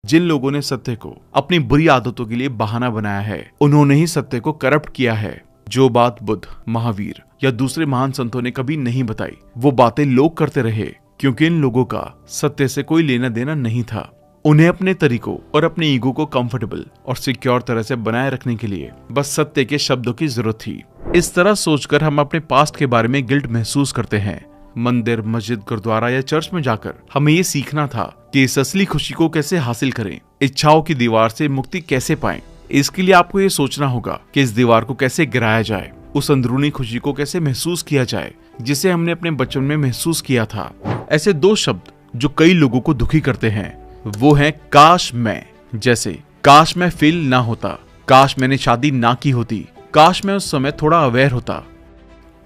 जिन लोगों ने सत्य को अपनी बुरी आदतों के लिए बहाना बनाया है, उन्होंने ही सत्य को करप्ट किया है। जो बात बुद्ध, महावीर या दूसरे महान संतों ने कभी नहीं बताई, वो बातें लोग करते रहे, क्योंकि इन लोगों का सत्य से कोई लेना देना नहीं था। उन्हें अपने तरीकों और अपने ईगो को कंफर्टेबल और सिक्योर तरह से बनाए रखने के लिए बस सत्य के शब्दों की जरूरत थी। इस तरह सोचकर हम अपने पास्ट के बारे में गिल्ट महसूस करते हैं। मंदिर, मस्जिद, गुरुद्वारा या चर्च में जाकर हमें ये सीखना था कि इस असली खुशी को कैसे हासिल करें, इच्छाओं की दीवार से मुक्ति कैसे पाएं। इसके लिए आपको ये सोचना होगा कि इस दीवार को कैसे गिराया जाए, उस अंदरूनी खुशी को कैसे महसूस किया जाए जिसे हमने अपने बचपन में महसूस किया था। ऐसे दो शब्द जो कई लोगों को दुखी करते हैं वो हैं काश मैं। जैसे काश मैं फेल ना होता, काश मैंने शादी ना की होती, काश मैं उस समय थोड़ा अवेयर होता।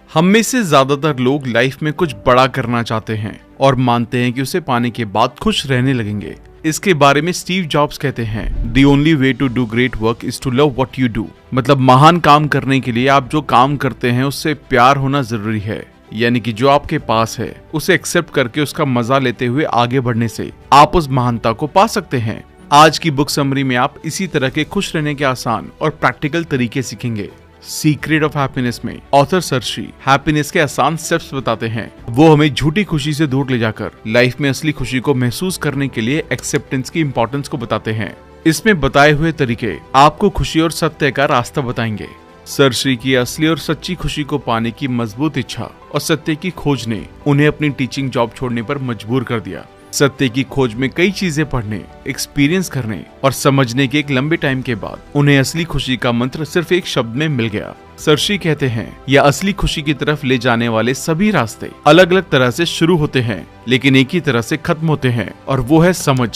हम में से ज्यादातर लोग लाइफ में कुछ बड़ा करना चाहते हैं और मानते हैं कि उसे पाने के बाद खुश रहने लगेंगे। इसके बारे में स्टीव जॉब्स कहते हैं, The only way to do great work is to love what you do। मतलब महान काम करने के लिए आप जो काम करते हैं उससे प्यार होना जरूरी है। यानी कि जो आपके पास है उसे एक्सेप्ट करके उसका मजा लेते हुए आगे बढ़ने से आप उस महानता को पा सकते हैं। आज की बुक समरी में आप इसी तरह के खुश रहने के आसान और प्रैक्टिकल तरीके सीखेंगे। सीक्रेट ऑफ हैप्पीनेस में ऑथर सर्शी हैप्पीनेस के आसान स्टेप्स बताते हैं। वो हमें झूठी खुशी से दूर ले जाकर लाइफ में असली खुशी को महसूस करने के लिए एक्सेप्टेंस की इंपॉर्टेंस को बताते हैं। इसमें बताए हुए तरीके आपको खुशी और सत्य का रास्ता बताएंगे। सर्शी की असली और सच्ची खुशी को पाने की मजबूत इच्छा और सत्य की खोज ने उन्हें अपनी टीचिंग जॉब छोड़ने पर मजबूर कर दिया। सत्य की खोज में कई चीजें पढ़ने, एक्सपीरियंस करने और समझने के एक लंबे टाइम के बाद उन्हें असली खुशी का मंत्र सिर्फ एक शब्द में मिल गया। सर्शी कहते हैं, यह असली खुशी की तरफ ले जाने वाले सभी रास्ते अलग अलग तरह से शुरू होते हैं लेकिन एक ही तरह से खत्म होते हैं, और वो है समझ।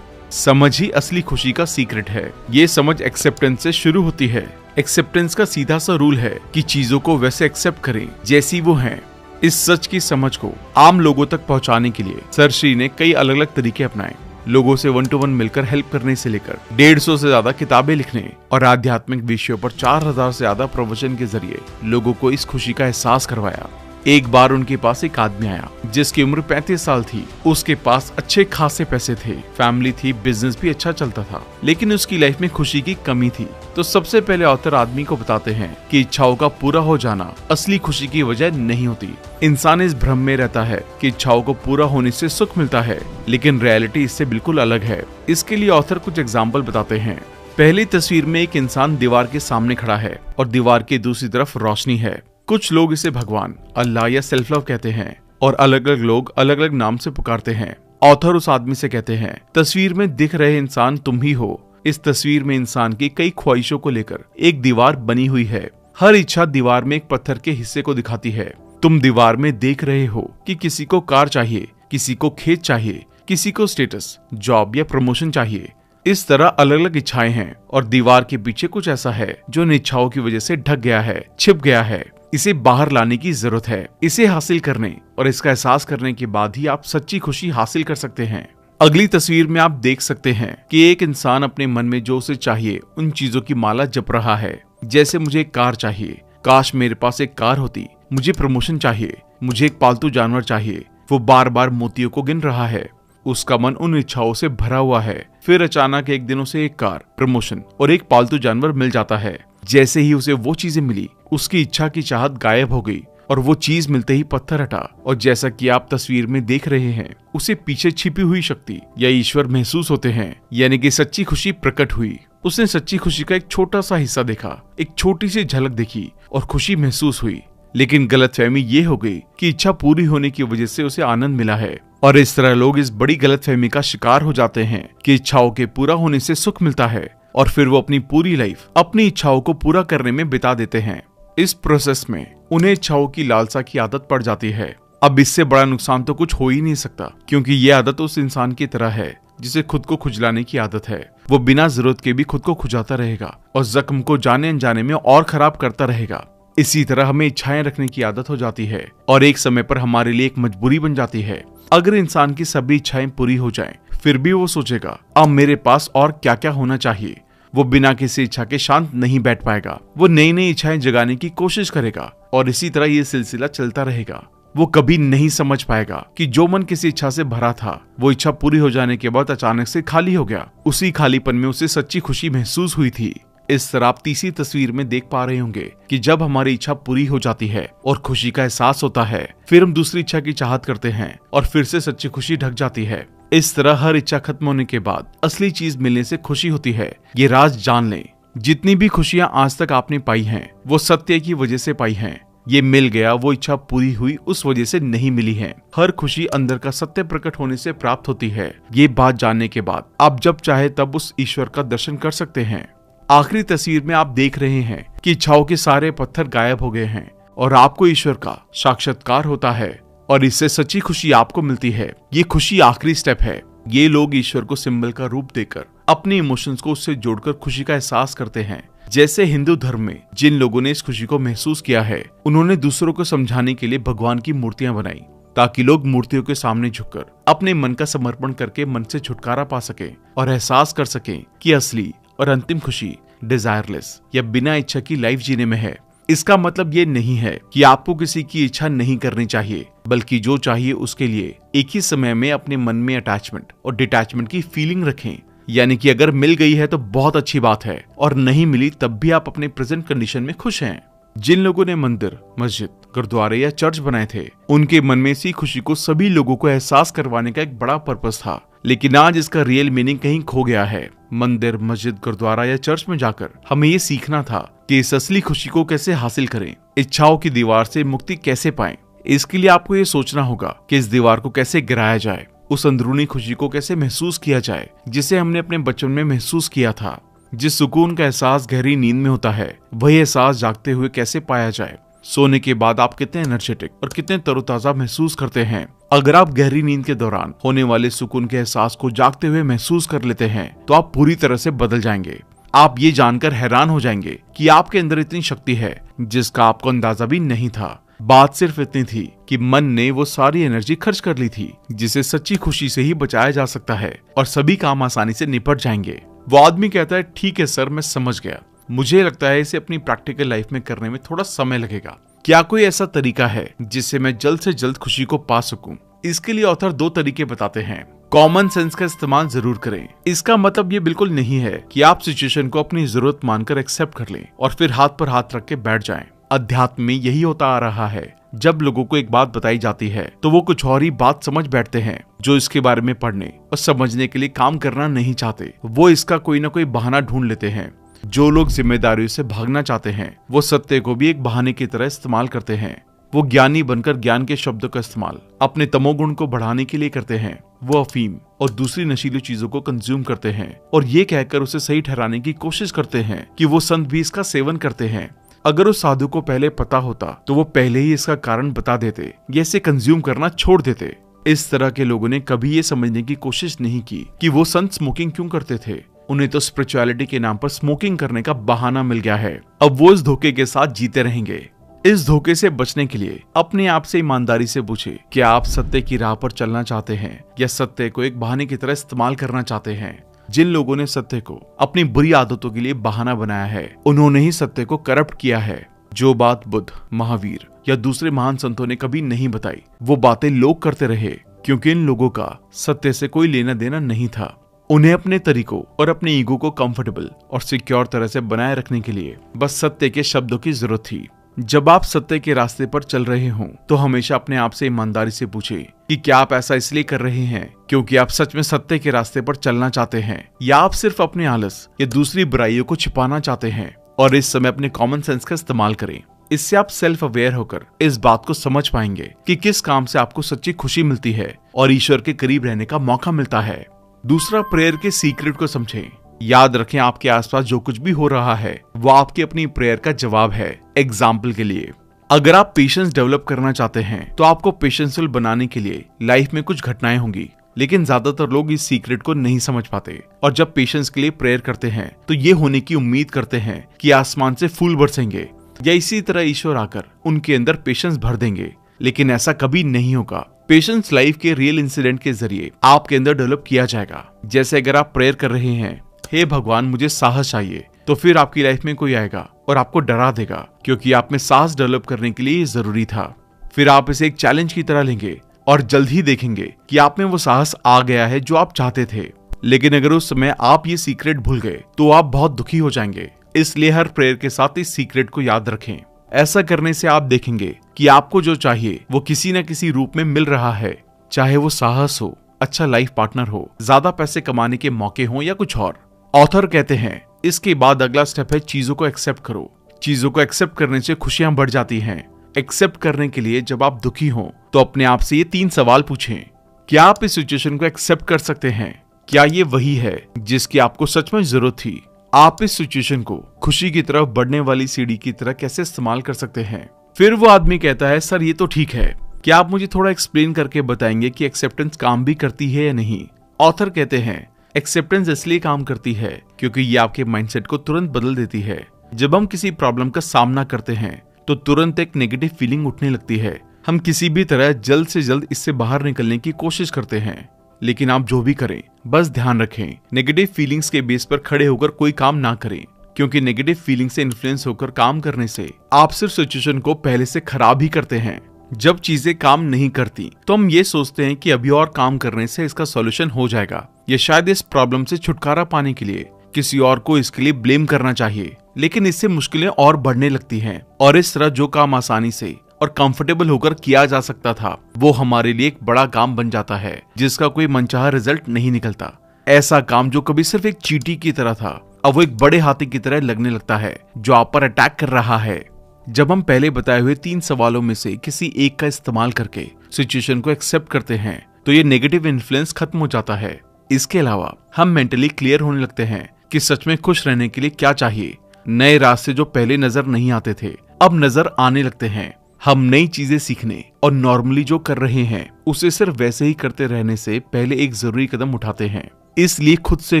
समझ ही असली खुशी का सीक्रेट है। ये समझ एक्सेप्टेंस से शुरू होती है। एक्सेप्टेंस का सीधा सा रूल है कि चीजों को वैसे एक्सेप्ट करें जैसी वो हैं। इस सच की समझ को आम लोगों तक पहुंचाने के लिए सर्शी ने कई अलग अलग तरीके अपनाए। लोगों से 1 to 1 मिलकर हेल्प करने से लेकर 150 से ज्यादा किताबें लिखने और आध्यात्मिक विषयों पर 4000 से ज्यादा प्रवचन के जरिए लोगों को इस खुशी का एहसास करवाया। एक बार उनके पास एक आदमी आया जिसकी उम्र 35 साल थी। उसके पास अच्छे खासे पैसे थे, फैमिली थी, बिजनेस भी अच्छा चलता था, लेकिन उसकी लाइफ में खुशी की कमी थी। तो सबसे पहले ऑथर आदमी को बताते हैं कि इच्छाओं का पूरा हो जाना असली खुशी की वजह नहीं होती। इंसान इस भ्रम में रहता है कि इच्छाओं को पूरा होने से सुख मिलता है, लेकिन रियलिटी इससे बिल्कुल अलग है। इसके लिए ऑथर कुछ एग्जाम्पल बताते हैं। पहली तस्वीर में एक इंसान दीवार के सामने खड़ा है और दीवार की दूसरी तरफ रोशनी है। कुछ लोग इसे भगवान, अल्लाह या सेल्फ लव कहते हैं और अलग अलग लोग अलग अलग नाम से पुकारते हैं। ऑथर उस आदमी से कहते हैं, तस्वीर में दिख रहे इंसान तुम ही हो। इस तस्वीर में इंसान की कई ख्वाहिशों को लेकर एक दीवार बनी हुई है। हर इच्छा दीवार में एक पत्थर के हिस्से को दिखाती है। तुम दीवार में देख रहे हो कि किसी को कार चाहिए, किसी को खेत चाहिए, किसी को स्टेटस, जॉब या प्रमोशन चाहिए। इस तरह अलग अलग इच्छाएं हैं और दीवार के पीछे कुछ ऐसा है जो इन इच्छाओं की वजह से ढक गया है, छिप गया है। इसे बाहर लाने की जरूरत है। इसे हासिल करने और इसका एहसास करने के बाद ही आप सच्ची खुशी हासिल कर सकते हैं। अगली तस्वीर में आप देख सकते हैं कि एक इंसान अपने मन में जो उसे चाहिए उन चीजों की माला जप रहा है। जैसे मुझे एक कार चाहिए, काश मेरे पास एक कार होती, मुझे प्रमोशन चाहिए, मुझे एक पालतू जानवर चाहिए। वो बार बार मोतियों को गिन रहा है। उसका मन उन इच्छाओं से भरा हुआ है। फिर अचानक एक दिन उसे एक कार, प्रमोशन और एक पालतू जानवर मिल जाता है। जैसे ही उसे वो चीजें मिली, उसकी इच्छा की चाहत गायब हो गई और वो चीज मिलते ही पत्थर हटा। और जैसा कि आप तस्वीर में देख रहे हैं, उसे पीछे छिपी हुई शक्ति या ईश्वर महसूस होते हैं, यानी कि सच्ची खुशी प्रकट हुई। उसने सच्ची खुशी का एक छोटा सा हिस्सा देखा, एक छोटी सी झलक देखी और खुशी महसूस हुई। लेकिन गलतफहमी ये हो गई कि इच्छा पूरी होने की वजह से उसे आनंद मिला है। और इस तरह लोग इस बड़ी गलतफहमी का शिकार हो जाते हैं कि इच्छाओं के पूरा होने से सुख मिलता है और फिर वो अपनी पूरी लाइफ अपनी इच्छाओं को पूरा करने में बिता देते हैं। इस प्रोसेस में उन्हें इच्छाओं की लालसा की आदत पड़ जाती है। अब इससे बड़ा नुकसान तो कुछ हो ही नहीं सकता, क्योंकि ये आदत उस इंसान की तरह है जिसे खुद को खुजलाने की आदत है। वो बिना जरूरत के भी खुद को खुजाता रहेगा और जख्म को जाने अनजाने में और खराब करता रहेगा। इसी तरह हमें इच्छाएं रखने की आदत हो जाती है और एक समय पर हमारे लिए एक मजबूरी बन जाती है। अगर इंसान की सभी इच्छाएं पूरी हो जाएं, फिर भी वो सोचेगा अब मेरे पास और क्या क्या होना चाहिए। वो बिना किसी इच्छा के शांत नहीं बैठ पाएगा। वो नई नई इच्छाएं जगाने की कोशिश करेगा और इसी तरह ये सिलसिला चलता रहेगा। वो कभी नहीं समझ पाएगा कि जो मन किसी इच्छा से भरा था वो इच्छा पूरी हो जाने के बाद अचानक से खाली हो गया। उसी खालीपन में उसे सच्ची खुशी महसूस हुई थी। इस तरह आप तीसरी तस्वीर में देख पा रहे होंगे कि जब हमारी इच्छा पूरी हो जाती है और खुशी का एहसास होता है, फिर हम दूसरी इच्छा की चाहत करते हैं और फिर से सच्ची खुशी ढक जाती है। इस तरह हर इच्छा खत्म होने के बाद असली चीज मिलने से खुशी होती है। ये राज जान लें, जितनी भी खुशियां आज तक आपने पाई हैं वो सत्य की वजह से पाई हैं। ये मिल गया, वो इच्छा पूरी हुई उस वजह से नहीं मिली है। हर खुशी अंदर का सत्य प्रकट होने से प्राप्त होती है। ये बात जानने के बाद आप जब चाहे तब उस ईश्वर का दर्शन कर सकते हैं। आखिरी तस्वीर में आप देख रहे हैं कि इच्छाओं के सारे पत्थर गायब हो गए हैं और आपको ईश्वर का साक्षात्कार होता है और इससे सच्ची खुशी आपको मिलती है। ये खुशी आखिरी स्टेप है। ये लोग ईश्वर को सिंबल का रूप देकर अपने इमोशंस को उससे जोड़कर खुशी का एहसास करते हैं। जैसे हिंदू धर्म में जिन लोगों ने इस खुशी को महसूस किया है, उन्होंने दूसरों को समझाने के लिए भगवान की मूर्तियां बनाई ताकि लोग मूर्तियों के सामने झुककर अपने मन का समर्पण करके मन से छुटकारा पा सकें और एहसास कर सकें कि असली और अंतिम खुशी डिजायरलेस या बिना इच्छा की लाइफ जीने में है। इसका मतलब ये नहीं है कि आपको किसी की इच्छा नहीं करनी चाहिए, बल्कि जो चाहिए उसके लिए एक ही समय में अपने मन में अटैचमेंट और डिटैचमेंट की फीलिंग रखें। यानी कि अगर मिल गई है तो बहुत अच्छी बात है और नहीं मिली तब भी आप अपने प्रेजेंट कंडीशन में खुश हैं। जिन लोगों ने मंदिर, मस्जिद, गुरुद्वारे या चर्च बनाए थे, उनके मन में इसी खुशी को सभी लोगों को एहसास करवाने का एक बड़ा पर्पस था। लेकिन आज इसका रियल मीनिंग कहीं खो गया है। मंदिर, मस्जिद, गुरुद्वारा या चर्च में जाकर हमें ये सीखना था कि इस असली खुशी को कैसे हासिल करें, इच्छाओं की दीवार से मुक्ति कैसे पाएं। इसके लिए आपको ये सोचना होगा कि इस दीवार को कैसे गिराया जाए, उस अंदरूनी खुशी को कैसे महसूस किया जाए जिसे हमने अपने बचपन में महसूस किया था। जिस सुकून का एहसास गहरी नींद में होता है, वही एहसास जागते हुए कैसे पाया जाए। सोने के बाद आप कितने एनर्जेटिक और कितने तरोताजा महसूस करते हैं। अगर आप गहरी नींद के दौरान होने वाले सुकून के एहसास को जागते हुए महसूस कर लेते हैं तो आप पूरी तरह से बदल जाएंगे। आप ये जानकर हैरान हो जाएंगे कि आपके अंदर इतनी शक्ति है जिसका आपको अंदाजा भी नहीं था। बात सिर्फ इतनी थी कि मन ने वो सारी एनर्जी खर्च कर ली थी जिसे सच्ची खुशी से ही बचाया जा सकता है और सभी काम आसानी से निपट जाएंगे। वो आदमी कहता है, ठीक है सर, मैं समझ गया। मुझे लगता है इसे अपनी प्रैक्टिकल लाइफ में करने में थोड़ा समय लगेगा। क्या कोई ऐसा तरीका है जिससे मैं जल्द से जल्द खुशी को पा सकूं? इसके लिए ऑथर 2 तरीके बताते हैं। कॉमन सेंस का इस्तेमाल जरूर करें। इसका मतलब ये बिल्कुल नहीं है कि आप सिचुएशन को अपनी जरूरत मानकर एक्सेप्ट कर लें और फिर हाथ पर हाथ रख के बैठ जाएं। अध्यात्म में यही होता आ रहा है। जब लोगों को एक बात बताई जाती है तो वो कुछ और ही बात समझ बैठते हैं जो इसके बारे में पढ़ने और समझने के लिए काम करना नहीं चाहते। वो इसका कोई ना कोई बहाना ढूंढ लेते हैं। जो लोग जिम्मेदारियों से भागना चाहते हैं वो सत्य को भी एक बहाने की तरह इस्तेमाल करते हैं। वो ज्ञानी बनकर ज्ञान के शब्दों का इस्तेमाल अपने तमोगुण को बढ़ाने के लिए करते हैं। वो अफीम और दूसरी नशीली चीजों को कंज्यूम करते हैं और ये कहकर उसे सही ठहराने की कोशिश करते हैं कि वो संत भी इसका सेवन करते हैं। अगर उस साधु को पहले पता होता तो वो पहले ही इसका कारण बता देते या इसे कंज्यूम करना छोड़ देते। इस तरह के लोगों ने कभी ये समझने की कोशिश नहीं की कि वो संत स्मोकिंग क्यों करते थे। उन्हें तो स्पिरिचुअलिटी के नाम पर स्मोकिंग करने का बहाना मिल गया है। अब वो इस धोखे के साथ जीते रहेंगे। इस धोखे से बचने के लिए अपने आप से ईमानदारी से पूछे, क्या आप सत्य की राह पर चलना चाहते हैं या सत्य को एक बहाने की तरह इस्तेमाल करना चाहते हैं? जिन लोगों ने सत्य को अपनी बुरी आदतों के लिए बहाना बनाया है, उन्होंने ही सत्य को करप्ट किया है। जो बात बुद्ध, महावीर या दूसरे महान संतों ने कभी नहीं बताई, वो बातें लोग करते रहे क्योंकि इन लोगों का सत्य से कोई लेना देना नहीं था। उन्हें अपने तरीकों और अपने ईगो को कंफर्टेबल और सिक्योर तरह से बनाए रखने के लिए बस सत्य के शब्दों की जरूरत थी। जब आप सत्य के रास्ते पर चल रहे हों तो हमेशा अपने आप से ईमानदारी से पूछें कि क्या आप ऐसा इसलिए कर रहे हैं क्योंकि आप सच में सत्य के रास्ते पर चलना चाहते हैं या आप सिर्फ अपने आलस या दूसरी बुराइयों को छिपाना चाहते हैं। और इस समय अपने कॉमन सेंस का इस्तेमाल करें। इससे आप सेल्फ अवेयर होकर इस बात को समझ पाएंगे कि किस काम से आपको सच्ची खुशी मिलती है और ईश्वर के करीब रहने का मौका मिलता है। दूसरा, प्रेयर के सीक्रेट को समझें। याद रखें, आपके आसपास जो कुछ भी हो रहा है वो आपकी अपनी प्रेयर का जवाब है। एग्जाम्पल के लिए, अगर आप पेशेंस डेवलप करना चाहते हैं तो आपको पेशेंसफुल बनाने के लिए लाइफ में कुछ घटनाएं होंगी। लेकिन ज्यादातर लोग इस सीक्रेट को नहीं समझ पाते और जब पेशेंस के लिए प्रेयर करते हैं तो ये होने की उम्मीद करते हैं कि आसमान से फूल बरसेंगे या इसी तरह ईश्वर आकर उनके अंदर पेशेंस भर देंगे। लेकिन ऐसा कभी नहीं होगा। पेशेंस लाइफ के रियल इंसिडेंट के जरिए आपके अंदर डेवलप किया जाएगा। जैसे अगर आप प्रेयर कर रहे हैं, हे भगवान मुझे साहस चाहिए, तो फिर आपकी लाइफ में कोई आएगा और आपको डरा देगा क्योंकि आप में साहस डेवलप करने के लिए जरूरी था। फिर आप इसे एक चैलेंज की तरह लेंगे और जल्द ही देखेंगे कि आप में वो साहस आ गया है जो आप चाहते थे। लेकिन अगर उस समय आप ये सीक्रेट भूल गए तो आप बहुत दुखी हो जाएंगे। इसलिए हर प्रेयर के साथ इस सीक्रेट को याद रखें। ऐसा करने से आप देखेंगे कि आपको जो चाहिए वो किसी न किसी रूप में मिल रहा है, चाहे वो साहस हो, अच्छा लाइफ पार्टनर हो, ज्यादा पैसे कमाने के मौके हो या कुछ और। ऑथर कहते हैं इसके बाद अगला स्टेप है चीजों को एक्सेप्ट करो। चीजों को एक्सेप्ट करने से खुशियां बढ़ जाती हैं। एक्सेप्ट करने के लिए जब आप दुखी हो तो अपने आप से ये 3 सवाल पूछें। क्या आप इस सिचुएशन को एक्सेप्ट कर सकते हैं? क्या ये वही है जिसकी आपको सच में जरूरत थी? आप इस सिचुएशन को खुशी की तरफ बढ़ने वाली सीढ़ी की तरह कैसे इस्तेमाल कर सकते हैं? फिर वो आदमी कहता है सर ये तो ठीक है, क्या आप मुझे थोड़ा एक्सप्लेन करके बताएंगे कि एक्सेप्टेंस काम भी करती है या नहीं? ऑथर कहते हैं एक्सेप्टेंस इसलिए काम करती है क्योंकि ये आपके माइंडसेट को तुरंत बदल देती है। जब हम किसी प्रॉब्लम का सामना करते हैं तो तुरंत एक नेगेटिव फीलिंग उठने लगती है। हम किसी भी तरह जल्द से जल्द इससे बाहर निकलने की कोशिश करते हैं। लेकिन आप जो भी करें बस ध्यान रखें, नेगेटिव फीलिंग्स के बेस पर खड़े होकर कोई काम ना करें, क्योंकि नेगेटिव फीलिंग से इन्फ्लुएंस होकर काम करने से आप सिर्फ सिचुएशन को पहले से खराब ही करते हैं। जब चीजें काम नहीं करती तो हम ये सोचते हैं कि अभी और काम करने से इसका सॉल्यूशन हो जाएगा, या शायद इस प्रॉब्लम से छुटकारा पाने के लिए किसी और को इसके लिए ब्लेम करना चाहिए। लेकिन इससे मुश्किलें और बढ़ने लगती हैं और इस तरह जो काम आसानी से और कंफर्टेबल होकर किया जा सकता था वो हमारे लिए एक बड़ा काम बन जाता है जिसका कोई मनचाहा रिजल्ट नहीं निकलता। ऐसा काम जो कभी सिर्फ एक चींटी की तरह था अब वो एक बड़े हाथी की तरह लगने लगता है जो आप पर अटैक कर रहा है। जब हम पहले बताए हुए 3 सवालों में से किसी एक का इस्तेमाल करके सिचुएशन को एक्सेप्ट करते हैं तो ये नेगेटिव इन्फ्लुएंस खत्म हो जाता है। इसके अलावा हम मेंटली क्लियर होने लगते हैं कि सच में खुश रहने के लिए क्या चाहिए। नए रास्ते जो पहले नजर नहीं आते थे अब नजर आने लगते हैं। हम नई चीजें सीखने और नॉर्मली जो कर रहे हैं उसे सिर्फ वैसे ही करते रहने से पहले एक जरूरी कदम उठाते हैं। इसलिए खुद से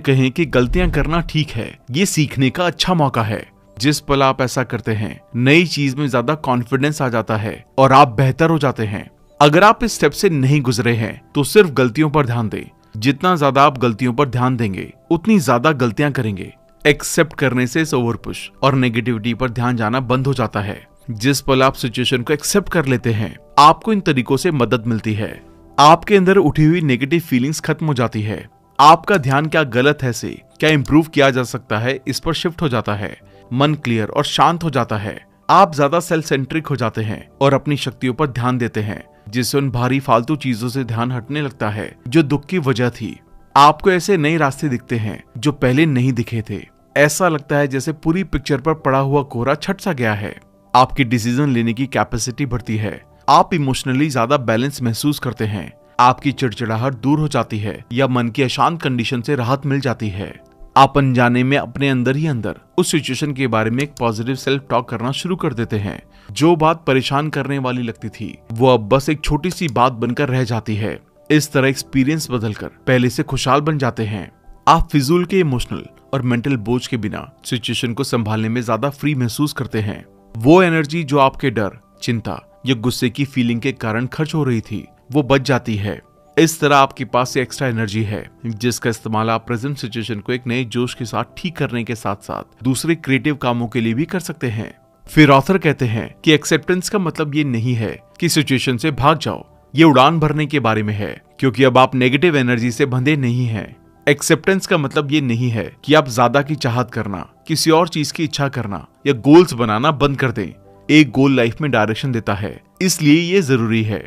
कहें कि गलतियां करना ठीक है, ये सीखने का अच्छा मौका है। जिस पल आप ऐसा करते हैं नई चीज में ज्यादा कॉन्फिडेंस आ जाता है और आप बेहतर हो जाते हैं। अगर आप इस स्टेप से नहीं गुजरे हैं तो सिर्फ गलतियों पर ध्यान दें। जितना ज्यादा आप गलतियों पर ध्यान देंगे उतनी ज्यादा गलतियां करेंगे। एक्सेप्ट करने से इस ओवरपुश और नेगेटिविटी पर ध्यान जाना बंद हो जाता है। जिस पल आप सिचुएशन को एक्सेप्ट कर लेते हैं आपको इन तरीकों से मदद मिलती है। आपके अंदर उठी हुई नेगेटिव फीलिंग्स खत्म हो जाती है। आपका ध्यान क्या गलत है से क्या इंप्रूव किया जा सकता है इस पर शिफ्ट हो जाता है। मन क्लियर और शांत हो जाता है। आप ज्यादा सेल्फ सेंट्रिक हो जाते हैं और अपनी शक्तियों पर ध्यान देते हैं, जिससे उन भारी फालतू चीजों से ध्यान हटने लगता है जो दुख की वजह थी। आपको ऐसे नए रास्ते दिखते हैं जो पहले नहीं दिखे थे। ऐसा लगता है जैसे पूरी पिक्चर पर पड़ा हुआ कोहरा छट सा गया है। आपकी डिसीजन लेने की कैपेसिटी बढ़ती है। आप इमोशनली ज्यादा बैलेंस महसूस करते हैं। आपकी चिड़चिड़ाहट दूर हो जाती है या मन की अशांत कंडीशन से राहत मिल जाती है। आप अनजाने में अपने अंदर ही अंदर उस सिचुएशन के बारे में एक पॉजिटिव सेल्फ टॉक करना शुरू कर देते हैं। जो बात परेशान करने वाली लगती थी वो अब बस एक छोटी सी बात बनकर रह जाती है। इस तरह एक्सपीरियंस बदलकर पहले से खुशहाल बन जाते हैं। आप फिजूल के इमोशनल और मेंटल बोझ के बिना सिचुएशन को संभालने में ज्यादा फ्री महसूस करते हैं। वो एनर्जी जो आपके डर, चिंता या गुस्से की फीलिंग के कारण खर्च हो रही थी वो बच जाती है। इस तरह आपके पास एक्स्ट्रा एनर्जी है जिसका इस्तेमाल आप प्रेजेंट सिचुएशन को एक नए जोश के साथ ठीक करने के साथ साथ दूसरे क्रिएटिव कामों के लिए भी कर सकते हैं। फिर ऑथर कहते हैं कि एक्सेप्टेंस का मतलब ये नहीं है कि सिचुएशन से भाग जाओ। ये उड़ान भरने के बारे में है, क्योंकि अब आप नेगेटिव एनर्जी से बंधे नहीं हैं। एक्सेप्टेंस का मतलब ये नहीं है कि आप ज्यादा की चाहत करना, किसी और चीज की इच्छा करना या गोल्स बनाना बंद कर दें। एक गोल लाइफ में डायरेक्शन देता है, इसलिए ये जरूरी है।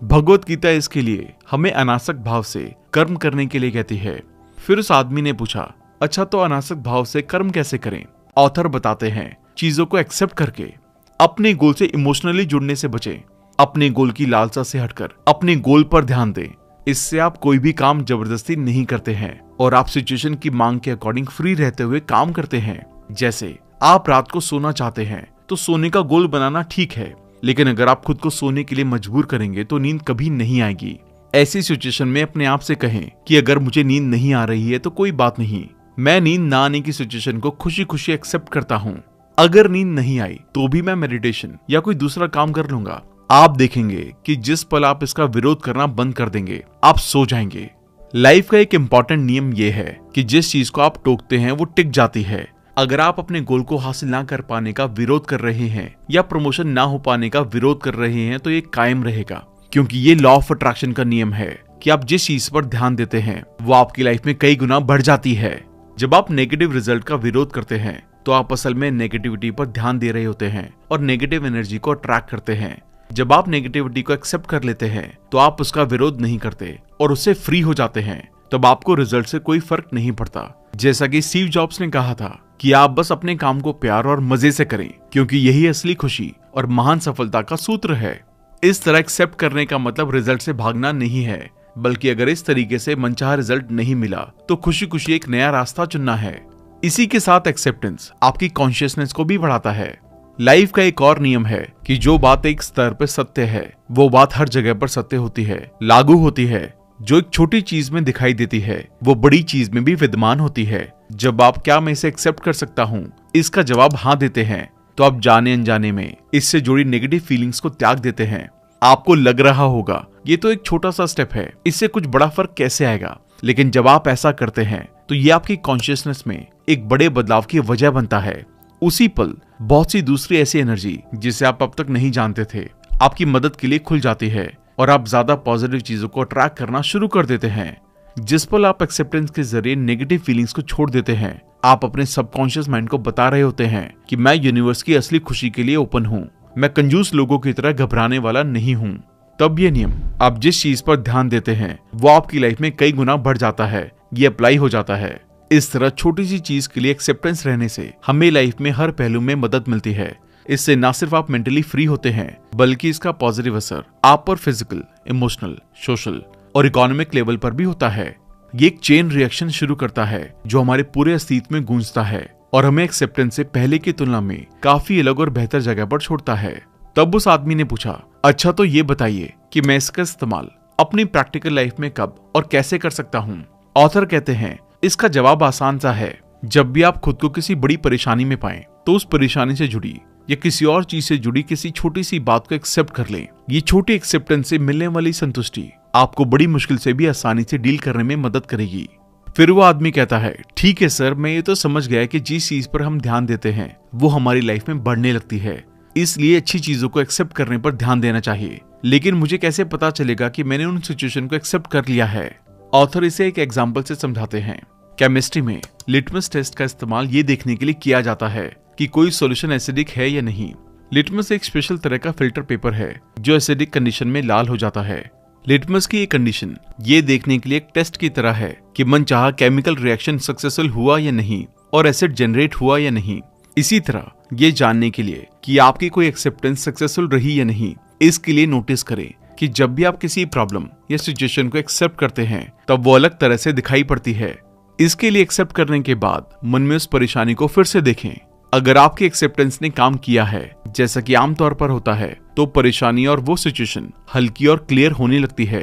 भगवत गीता इसके लिए हमें अनासक भाव से कर्म करने के लिए कहती है। फिर उस आदमी ने पूछा, अच्छा तो अनासक भाव से कर्म कैसे करें? ऑथर बताते हैं, चीजों को एक्सेप्ट करके अपने गोल से इमोशनली जुड़ने से बचें। अपने गोल की लालसा से हटकर अपने गोल पर ध्यान दें। इससे आप कोई भी काम जबरदस्ती नहीं करते हैं और आप सिचुएशन की मांग के अकॉर्डिंग फ्री रहते हुए काम करते हैं। जैसे आप रात को सोना चाहते हैं तो सोने का गोल बनाना ठीक है, लेकिन अगर आप खुद को सोने के लिए मजबूर करेंगे तो नींद कभी नहीं आएगी। ऐसी सिचुएशन में अपने आप से कहें कि अगर मुझे नींद नहीं आ रही है तो कोई बात नहीं, मैं नींद ना आने की सिचुएशन को खुशी खुशी एक्सेप्ट करता हूँ। अगर नींद नहीं आई तो भी मैं मेडिटेशन या कोई दूसरा काम कर लूंगा। आप देखेंगे कि जिस पल आप इसका विरोध करना बंद कर देंगे आप सो जाएंगे। लाइफ का एक इम्पॉर्टेंट नियम यह है कि जिस चीज को आप टोकते हैं वो टिक जाती है अगर आप अपने गोल को हासिल ना कर पाने का विरोध कर रहे हैं या प्रमोशन ना हो पाने का विरोध कर रहे हैं तो ये कायम रहेगा, क्योंकि ये लॉ ऑफ अट्रैक्शन का नियम है कि आप जिस चीज पर ध्यान देते हैं वो आपकी लाइफ में कई गुना बढ़ जाती है। जब आप नेगेटिव रिजल्ट का विरोध करते हैं तो आप असल में नेगेटिविटी पर ध्यान दे रहे होते हैं और नेगेटिव एनर्जी को अट्रैक्ट करते हैं। जब आप नेगेटिविटी को एक्सेप्ट कर लेते हैं तो आप उसका विरोध नहीं करते और उससे फ्री हो जाते हैं, तब आपको रिजल्ट से कोई फर्क नहीं पड़ता। जैसा कि स्टीव जॉब्स ने कहा था कि आप बस अपने काम को प्यार और मजे से करें, क्योंकि यही असली खुशी और महान सफलता का सूत्र है। इस तरह एक्सेप्ट करने का मतलब रिजल्ट से भागना नहीं है, बल्कि अगर इस तरीके से मनचाहा रिजल्ट नहीं मिला तो खुशी खुशी एक नया रास्ता चुनना है। इसी के साथ एक्सेप्टेंस आपकी कॉन्शियसनेस को भी बढ़ाता है। लाइफ का एक और नियम है कि जो बात एक स्तर पर सत्य है वो बात हर जगह पर सत्य होती है, लागू होती है। जो एक छोटी चीज में दिखाई देती है वो बड़ी चीज में भी विद्यमान होती है। जब आप क्या मैं इसे एक्सेप्ट कर सकता हूँ इसका जवाब हाँ देते हैं तो आप जाने अनजाने में इससे जुड़ी नेगेटिव फीलिंग्स को त्याग देते हैं। आपको लग रहा होगा ये तो एक छोटा सा स्टेप है, इससे कुछ बड़ा फर्क कैसे आएगा, लेकिन जब आप ऐसा करते हैं तो ये आपकी कॉन्शियसनेस में एक बड़े बदलाव की वजह बनता है। उसी पल बहुत सी दूसरी ऐसी एनर्जी जिसे आप अब तक नहीं जानते थे आपकी मदद के लिए खुल जाती है और आप ज्यादा पॉजिटिव चीजों को अट्रैक्ट करना शुरू कर देते हैं। जिस पल आप एक्सेप्टेंस के जरिए नेगेटिव फीलिंग्स को छोड़ देते हैं आप अपने सबकॉन्शियस माइंड को बता रहे होते हैं कि मैं यूनिवर्स की असली खुशी के लिए ओपन हूँ, मैं कंजूस लोगों की तरह घबराने वाला नहीं हूँ। तब ये नियम आप जिस चीज पर ध्यान देते हैं वो आपकी लाइफ में कई गुना बढ़ जाता है, ये अप्लाई हो जाता है। इस तरह छोटी सी चीज के लिए एक्सेप्टेंस रहने से हमें लाइफ में हर पहलू में मदद मिलती है। इससे न सिर्फ आप मेंटली फ्री होते हैं बल्कि इसका पॉजिटिव असर आप पर फिजिकल, इमोशनल, सोशल और इकोनॉमिक लेवल पर भी होता है। ये एक चेन रिएक्शन शुरू करता है जो हमारे पूरे अस्तित्व में गूंजता है और हमें एक्सेप्टेंस से पहले की तुलना में काफी अलग और बेहतर जगह पर छोड़ता है। तब उस आदमी ने पूछा, अच्छा तो ये बताइए कि मैं इसका इस्तेमाल अपनी प्रैक्टिकल लाइफ में कब और कैसे कर सकता हूँ। ऑथर कहते हैं इसका जवाब आसान सा है, जब भी आप खुद को किसी बड़ी परेशानी में पाएं तो उस परेशानी से जुड़ी या किसी और चीज से जुड़ी किसी छोटी सी बात को एक्सेप्ट कर लें। ये छोटी एक्सेप्टेंस से मिलने वाली संतुष्टि आपको बड़ी मुश्किल से भी आसानी से डील करने में मदद करेगी। फिर वो आदमी कहता है, ठीक है सर, मैं ये तो समझ गया कि जिस चीज पर हम ध्यान देते हैं वो हमारी लाइफ में बढ़ने लगती है, इसलिए अच्छी चीजों को एक्सेप्ट करने पर ध्यान देना चाहिए। लेकिन मुझे कैसे पता चलेगा कि मैंने उन सिचुएशन को एक्सेप्ट कर लिया है? ऑथर इसे एक एग्जाम्पल से समझाते हैं। केमिस्ट्री में लिटमस टेस्ट का इस्तेमाल ये देखने के लिए किया जाता है कि कोई सॉल्यूशन एसिडिक है या नहीं। लिटमस एक स्पेशल तरह का फिल्टर पेपर है जो एसिडिक कंडीशन में लाल हो जाता है। लिटमस की ये कंडीशन ये देखने के लिए एक टेस्ट की तरह है कि मनचाहा केमिकल रिएक्शन सक्सेसफुल हुआ या नहीं और एसिड जनरेट हुआ या नहीं। इसी तरह ये जानने के लिए कि आपकी कोई एक्सेप्टेंस सक्सेसफुल रही या नहीं, इसके लिए नोटिस करें कि जब भी आप किसी प्रॉब्लम या सिचुएशन को एक्सेप्ट करते हैं तब वो अलग तरह से दिखाई पड़ती है। इसके लिए एक्सेप्ट करने के बाद मन में उस परेशानी को फिर से देखें। अगर आपकी एक्सेप्टेंस ने काम किया है जैसा कि आमतौर पर होता है तो परेशानी और वो सिचुएशन हल्की और क्लियर होने लगती है।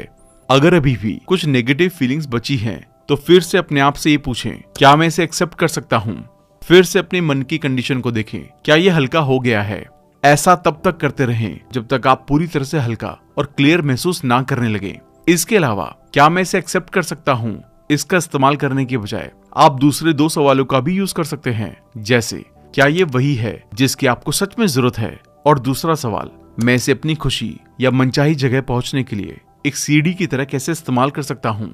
अगर अभी भी कुछ नेगेटिव फीलिंग्स बची हैं तो फिर से अपने आप से ये पूछें, क्या मैं इसे एक्सेप्ट कर सकता हूँ? फिर से अपने मन की कंडीशन को देखें, क्या ये हल्का हो गया है? ऐसा तब तक करते रहें जब तक आप पूरी तरह से हल्का और क्लियर महसूस ना करने लगे। इसके अलावा क्या मैं इसे एक्सेप्ट कर सकता हूँ इसका इस्तेमाल करने के बजाय आप दूसरे 2 सवालों का भी यूज कर सकते हैं, जैसे क्या ये वही है जिसकी आपको सच में जरूरत है, और दूसरा सवाल, मैं इसे अपनी खुशी या मनचाही जगह पहुंचने के लिए एक सीढ़ी की तरह कैसे इस्तेमाल कर सकता हूँ।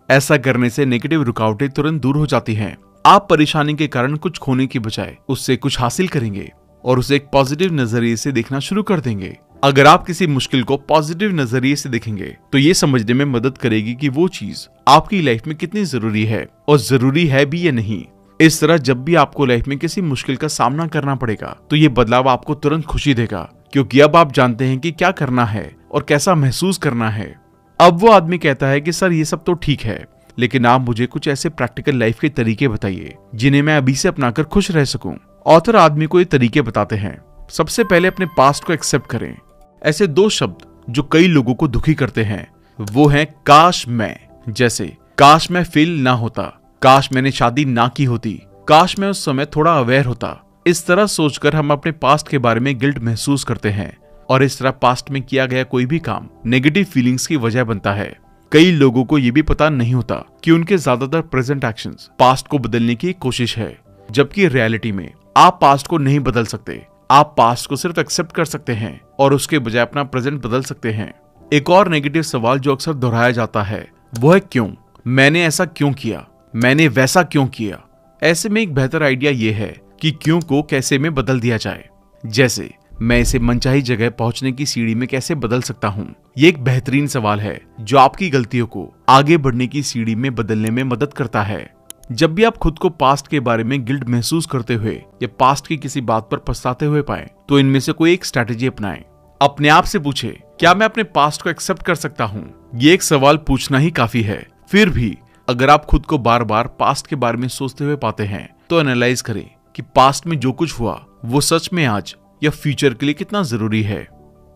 ऐसा करने से नेगेटिव रुकावटें तुरंत दूर हो जाती हैं। आप परेशानी के कारण कुछ खोने की बजाय उससे कुछ हासिल करेंगे और उसे एक पॉजिटिव नजरिए से देखना शुरू कर देंगे। अगर आप किसी मुश्किल को पॉजिटिव नजरिए से देखेंगे तो ये समझने में मदद करेगी कि वो चीज आपकी लाइफ में कितनी जरूरी है और जरूरी है भी या नहीं। इस तरह जब भी आपको लाइफ में किसी मुश्किल का सामना करना पड़ेगा तो ये बदलाव आपको तुरंत खुशी देगा, क्योंकि अब आप जानते हैं कि क्या करना है और कैसा महसूस करना है। अब वो आदमी कहता है कि सर ये सब तो ठीक है, लेकिन आप मुझे कुछ ऐसे प्रैक्टिकल लाइफ के तरीके बताइए जिन्हें मैं अभी से अपनाकर खुश रह सकूं। ऑथर आदमी को ये तरीके बताते हैं। सबसे पहले अपने पास्ट को एक्सेप्ट करें। ऐसे 2 शब्द जो कई लोगों को दुखी करते हैं वो हैं काश मैं, जैसे काश मैं फेल ना होता, काश मैंने शादी ना की होती, काश मैं उस समय थोड़ा अवेयर होता। इस तरह सोचकर हम अपने पास्ट के बारे में गिल्ट महसूस करते हैं और इस तरह पास्ट में किया गया कोई भी काम नेगेटिव फीलिंग्स की वजह बनता है। कई लोगों को ये भी पता नहीं होता कि उनके ज्यादातर प्रेजेंट एक्शंस पास्ट को बदलने की कोशिश है। जबकि रियलिटी में आप पास्ट को नहीं बदल सकते। आप पास्ट को सिर्फ एक्सेप्ट कर सकते हैं और उसके बजाय अपना प्रेजेंट बदल सकते हैं। एक और नेगेटिव सवाल जो अक्सर दोहराया जाता है वो है क्यों? मैंने ऐसा क्यों किया? मैंने वैसा क्यों किया? ऐसे में एक बेहतर आइडिया ये है कि क्यों को कैसे में बदल दिया जाए। जैसे मैं इसे मनचाही जगह पहुंचने की सीढ़ी में कैसे बदल सकता हूँ? ये एक बेहतरीन सवाल है जो आपकी गलतियों को आगे बढ़ने की सीढ़ी में बदलने में मदद करता है। जब भी आप खुद को पास्ट के बारे में गिल्ट महसूस करते हुए या पास्ट की किसी बात पर पछताते हुए पाए तो इनमें से कोई एक स्ट्रैटेजी अपनाएं। अपने आप से पूछे, क्या मैं अपने पास्ट को एक्सेप्ट कर सकता हूँ? ये एक सवाल पूछना ही काफी है। फिर भी अगर आप खुद को बार बार पास्ट के बारे में सोचते हुए पाते हैं तो एनालाइज करें कि पास्ट में जो कुछ हुआ वो सच में आज या फ्यूचर के लिए कितना जरूरी है।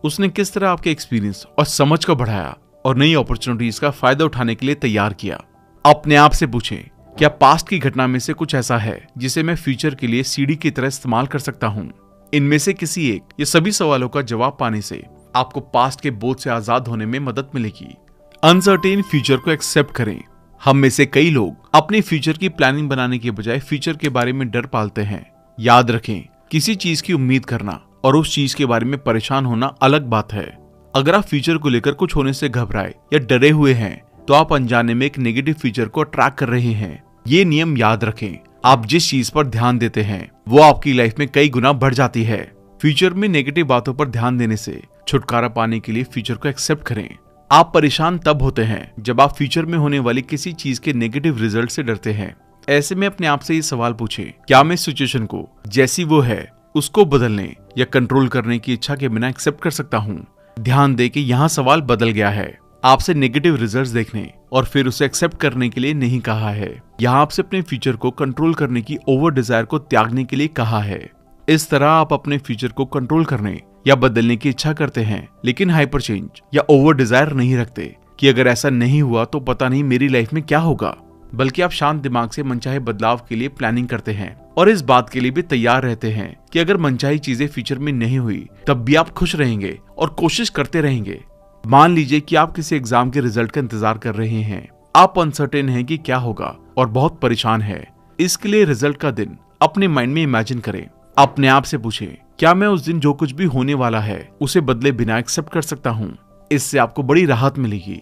उसने किस तरह आपके एक्सपीरियंस और समझ को बढ़ाया और नई अपॉर्चुनिटीज का फायदा उठाने के लिए तैयार किया। अपने आप से पूछें, क्या पास्ट की घटना में से कुछ ऐसा है जिसे मैं फ्यूचर के लिए सीढ़ी की तरह इस्तेमाल कर सकता हूँ? इनमें से किसी एक या सभी सवालों का जवाब पाने से आपको पास्ट के बोझ से आजाद होने में मदद मिलेगी। अनसर्टेन फ्यूचर को एक्सेप्ट करें। हम में से कई लोग अपने फ्यूचर की प्लानिंग बनाने के बजाय फ्यूचर के बारे में डर पालते हैं। याद रखें, किसी चीज की उम्मीद करना और उस चीज के बारे में परेशान होना अलग बात है। अगर आप फ्यूचर को लेकर कुछ होने से घबराए या डरे हुए हैं तो आप अनजाने में एक नेगेटिव फ्यूचर को अट्रैक्ट कर रहे हैं। ये नियम याद रखें, आप जिस चीज पर ध्यान देते हैं वो आपकी लाइफ में कई गुना बढ़ जाती है। फ्यूचर में नेगेटिव बातों पर ध्यान देने से छुटकारा पाने के लिए फ्यूचर को एक्सेप्ट करें। आप परेशान तब होते हैं जब आप फ्यूचर में होने वाली किसी चीज के नेगेटिव रिजल्ट से डरते हैं। ऐसे में अपने आप से ये सवाल पूछें, क्या मैं सिचुएशन को जैसी वो है उसको बदलने या कंट्रोल करने की इच्छा के बिना एक्सेप्ट कर सकता हूँ? ध्यान दे कि यहाँ सवाल बदल गया है। आपसे नेगेटिव रिजल्ट्स देखने और फिर उसे एक्सेप्ट करने के लिए नहीं कहा है। यहाँ आपसे अपने फ्यूचर को कंट्रोल करने की ओवर डिजायर को त्यागने के लिए कहा है। इस तरह आप अपने फ्यूचर को कंट्रोल करने या बदलने की इच्छा करते हैं, लेकिन हाइपर चेंज या ओवर डिजायर नहीं रखते कि अगर ऐसा नहीं हुआ तो पता नहीं मेरी लाइफ में क्या होगा। बल्कि आप शांत दिमाग से मनचाहे बदलाव के लिए प्लानिंग करते हैं और इस बात के लिए भी तैयार रहते हैं कि अगर मनचाही चीजें फ्यूचर में नहीं हुई तब भी आप खुश रहेंगे और कोशिश करते रहेंगे। मान लीजिए कि आप किसी एग्जाम के रिजल्ट का इंतजार कर रहे हैं। आप अनसर्टेन हैं कि क्या होगा और बहुत परेशान है। इसके लिए रिजल्ट का दिन अपने माइंड में इमेजिन करें। अपने आप से पूछें, क्या मैं उस दिन जो कुछ भी होने वाला है उसे बदले बिना एक्सेप्ट कर सकता हूँ? इससे आपको बड़ी राहत मिलेगी।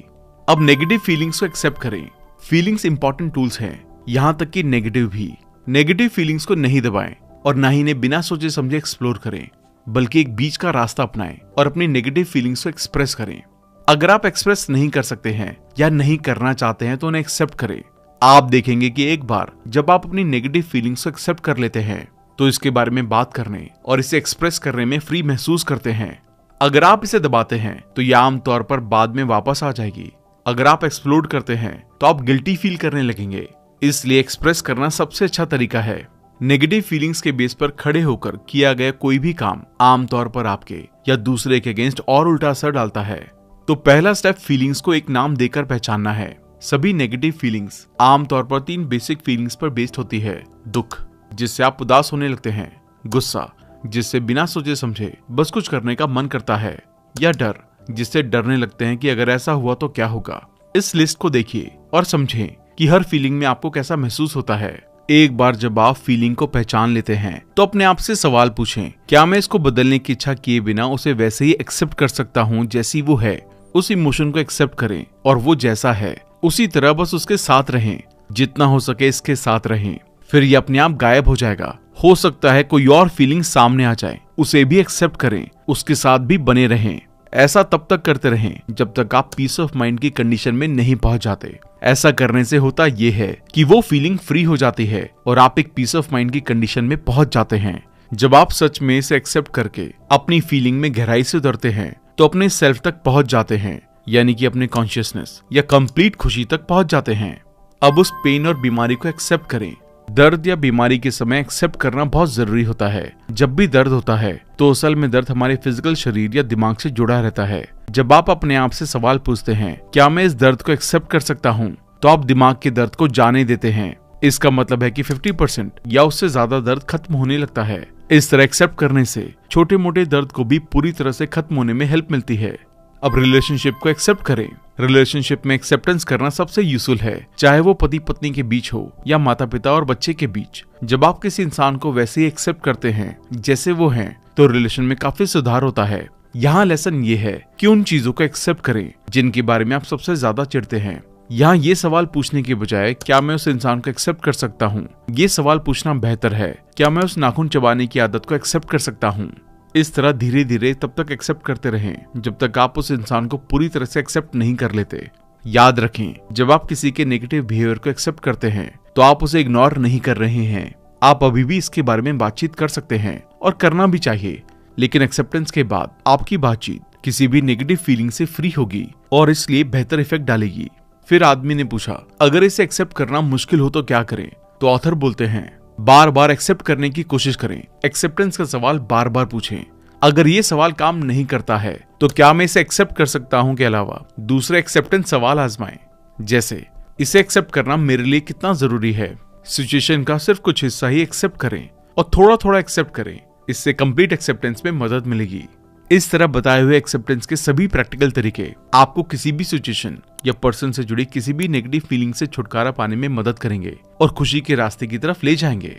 अब नेगेटिव फीलिंग्स को एक्सेप्ट करें। फीलिंग्स इंपॉर्टेंट टूल्स हैं, यहाँ तक कि नेगेटिव भी। नेगेटिव फीलिंग्स को नहीं दबाएं और ना ही इन्हें बिना सोचे समझे एक्सप्लोर करें, बल्कि एक बीच का रास्ता अपनाएं और अपनी नेगेटिव फीलिंग्स को एक्सप्रेस करें। अगर आप एक्सप्रेस नहीं कर सकते हैं या नहीं करना चाहते हैं तो उन्हें एक्सेप्ट करें। आप देखेंगे कि एक बार जब आप अपनी नेगेटिव फीलिंग्स को एक्सेप्ट कर लेते हैं तो इसके बारे में बात करने और इसे एक्सप्रेस करने में फ्री महसूस करते हैं। अगर आप इसे दबाते हैं तो यह आमतौर पर बाद में वापस आ जाएगी। अगर आप एक्सप्लोड करते हैं तो आप गिल्टी फील करने लगेंगे। इसलिए एक्सप्रेस करना सबसे अच्छा तरीका है। नेगेटिव फीलिंग्स के बेस पर खड़े होकर किया गया कोई भी काम आमतौर पर आपके या दूसरे के अगेंस्ट और उल्टा असर डालता है। तो पहला स्टेप फीलिंग्स को एक नाम देकर पहचानना है। सभी नेगेटिव फीलिंग्स आमतौर पर 3 बेसिक फीलिंग्स पर बेस्ड होती है। दुख, जिससे आप उदास होने लगते हैं। गुस्सा, जिससे बिना सोचे समझे बस कुछ करने का मन करता है। या डर, जिससे डरने लगते हैं कि अगर ऐसा हुआ तो क्या होगा। इस लिस्ट को देखिए और समझें कि हर फीलिंग में आपको कैसा महसूस होता है। एक बार जब आप फीलिंग को पहचान लेते हैं तो अपने आप से सवाल पूछें, क्या मैं इसको बदलने की इच्छा किए बिना उसे वैसे ही एक्सेप्ट कर सकता हूँ जैसी वो है। उस इमोशन को एक्सेप्ट करें और वो जैसा है उसी तरह बस उसके साथ रहें। जितना हो सके इसके साथ रहें, फिर ये अपने आप गायब हो जाएगा। हो सकता है कोई और फीलिंग सामने आ जाए, उसे भी एक्सेप्ट करें, उसके साथ भी बने रहें। ऐसा तब तक करते रहें जब तक आप पीस ऑफ माइंड की कंडीशन में नहीं पहुंच जाते। ऐसा करने से होता यह है कि वो फीलिंग फ्री हो जाती है और आप एक पीस ऑफ माइंड की कंडीशन में पहुंच जाते हैं। जब आप सच में इसे एक्सेप्ट करके अपनी फीलिंग में गहराई से उतरते हैं तो अपने सेल्फ तक पहुंच जाते हैं, यानी कि अपने कॉन्शियसनेस या कंप्लीट खुशी तक पहुंच जाते हैं। अब उस पेन और बीमारी को एक्सेप्ट करें। दर्द या बीमारी के समय एक्सेप्ट करना बहुत जरूरी होता है। जब भी दर्द होता है तो असल में दर्द हमारे फिजिकल शरीर या दिमाग से जुड़ा रहता है। जब आप अपने आप से सवाल पूछते हैं, क्या मैं इस दर्द को एक्सेप्ट कर सकता हूँ, तो आप दिमाग के दर्द को जाने देते हैं। इसका मतलब है कि 50% या उससे ज्यादा दर्द खत्म होने लगता है। इस तरह एक्सेप्ट करने से छोटे मोटे दर्द को भी पूरी तरह से खत्म होने में हेल्प मिलती है। अब रिलेशनशिप को एक्सेप्ट करें। रिलेशनशिप में एक्सेप्टेंस करना सबसे यूजफुल है, चाहे वो पति पत्नी के बीच हो या माता पिता और बच्चे के बीच। जब आप किसी इंसान को वैसे ही एक्सेप्ट करते हैं जैसे वो हैं, तो रिलेशन में काफी सुधार होता है। यहाँ लेसन ये है कि उन चीजों को एक्सेप्ट करें जिनके बारे में आप सबसे ज्यादा चिढ़ते हैं। यहाँ ये सवाल पूछने के बजाय क्या मैं उस इंसान को एक्सेप्ट कर सकता हूँ, ये सवाल पूछना बेहतर है, क्या मैं उस नाखून चबाने की आदत को एक्सेप्ट कर सकता हूँ। इस तरह धीरे धीरे तब तक एक्सेप्ट करते रहें जब तक आप उस इंसान को पूरी तरह से एक्सेप्ट नहीं कर लेते। याद रखें, जब आप किसी के नेगेटिव बिहेवियर को एक्सेप्ट करते हैं तो आप उसे इग्नोर नहीं कर रहे हैं। आप अभी भी इसके बारे में बातचीत कर सकते हैं और करना भी चाहिए, लेकिन एक्सेप्टेंस के बाद आपकी बातचीत किसी भी नेगेटिव फीलिंग से फ्री होगी और इसलिए बेहतर इफेक्ट डालेगी। फिर आदमी ने पूछा, अगर इसे एक्सेप्ट करना मुश्किल हो तो क्या करें? तो ऑथर बोलते हैं, बार बार एक्सेप्ट करने की कोशिश करें। एक्सेप्टेंस का सवाल बार बार पूछें। अगर ये सवाल काम नहीं करता है तो क्या मैं इसे एक्सेप्ट कर सकता हूं के अलावा दूसरे एक्सेप्टेंस सवाल आजमाएं, जैसे इसे एक्सेप्ट करना मेरे लिए कितना जरूरी है। सिचुएशन का सिर्फ कुछ हिस्सा ही एक्सेप्ट करें और थोड़ा थोड़ा एक्सेप्ट करें, इससे कंप्लीट एक्सेप्टेंस में मदद मिलेगी। इस तरह बताए हुए एक्सेप्टेंस के सभी प्रैक्टिकल तरीके आपको किसी भी सिचुएशन या पर्सन से जुड़ी किसी भी नेगेटिव फीलिंग से छुटकारा पाने में मदद करेंगे और खुशी के रास्ते की तरफ ले जाएंगे।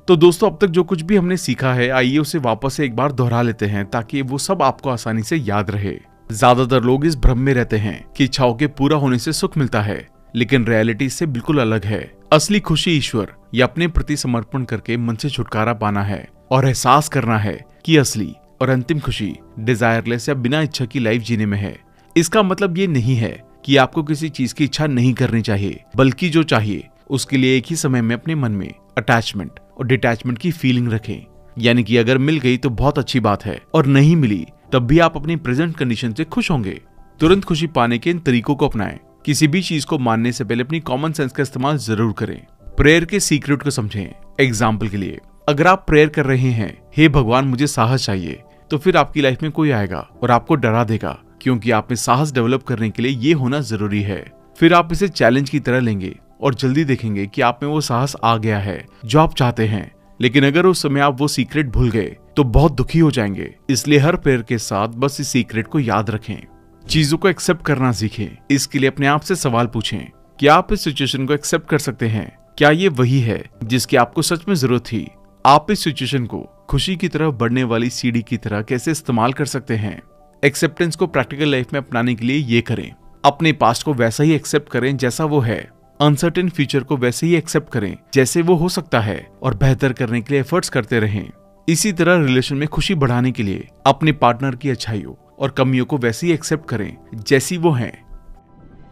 तो दोस्तों, अब तक जो कुछ भी हमने सीखा है, आइए उसे वापस से एक बार दोहरा लेते हैं ताकि वो सब आपको आसानी से याद रहे। ज्यादातर लोग इस भ्रम में रहते हैं कि इच्छाओं के पूरा होने से सुख मिलता है, लेकिन रियलिटी इससे बिल्कुल अलग है। असली खुशी ईश्वर या अपने प्रति समर्पण करके मन से छुटकारा पाना है और एहसास करना है कि असली और अंतिम खुशी डिजायरलेस या बिना इच्छा की लाइफ जीने में है। इसका मतलब ये नहीं है कि आपको किसी चीज की इच्छा नहीं करनी चाहिए, बल्कि जो चाहिए उसके लिए एक ही समय में अपने मन में अटैचमेंट और डिटैचमेंट की फीलिंग रखें। यानी कि अगर मिल गई तो बहुत अच्छी बात है और नहीं मिली तब भी आप अपनी प्रेजेंट कंडीशन से खुश होंगे। तुरंत खुशी पाने के इन तरीकों को अपनाएं। किसी भी चीज को मानने से पहले अपनी कॉमन सेंस का इस्तेमाल जरूर करें। प्रेयर के सीक्रेट को समझें। एग्जाम्पल के लिए, अगर आप प्रेयर कर रहे हैं, हे भगवान मुझे साहस चाहिए, तो फिर आपकी लाइफ में कोई आएगा और आपको डरा देगा, क्योंकि आप में साहस डेवलप करने के लिए ये होना जरूरी है। फिर आप इसे चैलेंज की तरह लेंगे और जल्दी देखेंगे कि आप में वो साहस आ गया है जो आप चाहते हैं। लेकिन अगर उस समय आप वो सीक्रेट भूल गए तो बहुत दुखी हो जाएंगे। इसलिए हर प्रेयर के साथ बस इस सीक्रेट को याद रखें। चीजों को एक्सेप्ट करना सीखें। इसके लिए अपने आप से सवाल पूछें कि आप इस सिचुएशन को एक्सेप्ट कर सकते हैं। क्या ये वही है जिसकी आपको सच में जरूरत थी? आप इस सिचुएशन को खुशी की तरफ बढ़ने वाली सीढ़ी की तरह कैसे इस्तेमाल कर सकते हैं? एक्सेप्टेंस को प्रैक्टिकल लाइफ में अपनाने के लिए ये करें। अपने पास्ट को वैसा ही एक्सेप्ट करें जैसा वो है। अनसर्टेन फ्यूचर को वैसे ही एक्सेप्ट करें जैसे वो हो सकता है और बेहतर करने के लिए एफर्ट्स करते रहें। इसी तरह रिलेशन में खुशी बढ़ाने के लिए अपने पार्टनर की अच्छाइयों और कमियों को वैसे ही एक्सेप्ट करें जैसी वो हैं।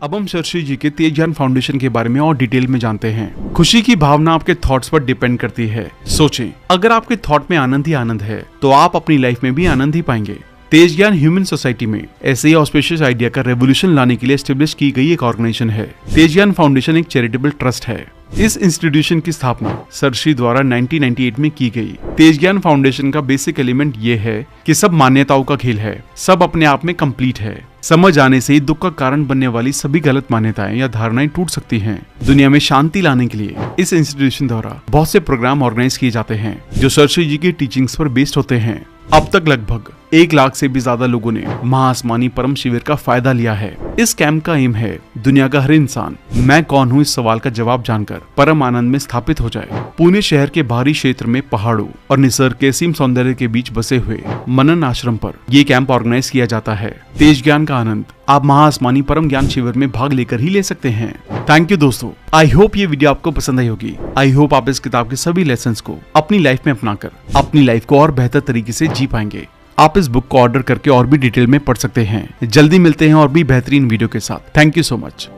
अब हम शर्षी जी के तेज ज्ञान फाउंडेशन के बारे में और डिटेल में जानते हैं। खुशी की भावना आपके थॉट्स पर डिपेंड करती है। सोचें, अगर आपके थॉट में आनंद ही आनंद है तो आप अपनी लाइफ में भी आनंद ही पाएंगे। तेज ज्ञान ह्यूमन सोसाइटी में ऐसे ही ऑस्पिशियस आइडिया का रेवोल्यूशन लाने के लिए एस्टेब्लिश की गई एक ऑर्गेनाइजेशन है। तेज ज्ञान फाउंडेशन एक चैरिटेबल ट्रस्ट है। इस इंस्टीट्यूशन की स्थापना शर्षी द्वारा 1998 में की गई। तेज ज्ञान फाउंडेशन का बेसिक एलिमेंट ये है कि सब मान्यताओं का खेल है, सब अपने आप में कंप्लीट है। समझ आने से ही दुख का कारण बनने वाली सभी गलत मान्यताएं या धारणाएं टूट सकती हैं। दुनिया में शांति लाने के लिए इस इंस्टीट्यूशन द्वारा बहुत से प्रोग्राम ऑर्गेनाइज किए जाते हैं जो शर्षी जी की टीचिंग्स पर बेस्ड होते हैं। अब तक लगभग 1 लाख से भी ज्यादा लोगों ने महाआसमानी परम शिविर का फायदा लिया है। इस कैंप का एम है दुनिया का हर इंसान मैं कौन हूँ इस सवाल का जवाब जानकर परम आनंद में स्थापित हो जाए। पुणे शहर के बाहरी क्षेत्र में पहाड़ों और निसर्ग के असीम सौंदर्य के बीच बसे हुए मनन आश्रम पर ये कैंप ऑर्गेनाइज किया जाता है। तेज ज्ञान का आनंद आप महाआसमानी परम ज्ञान शिविर में भाग लेकर ही ले सकते हैं। थैंक यू दोस्तों, आई होप ये वीडियो आपको पसंद आई होगी। आई होप आप इस किताब के सभी लेसन्स को अपनी लाइफ में अपनाकर अपनी लाइफ को और बेहतर तरीके से जी पाएंगे। आप इस बुक को ऑर्डर करके और भी डिटेल में पढ़ सकते हैं। जल्दी मिलते हैं और भी बेहतरीन वीडियो के साथ। Thank you so much.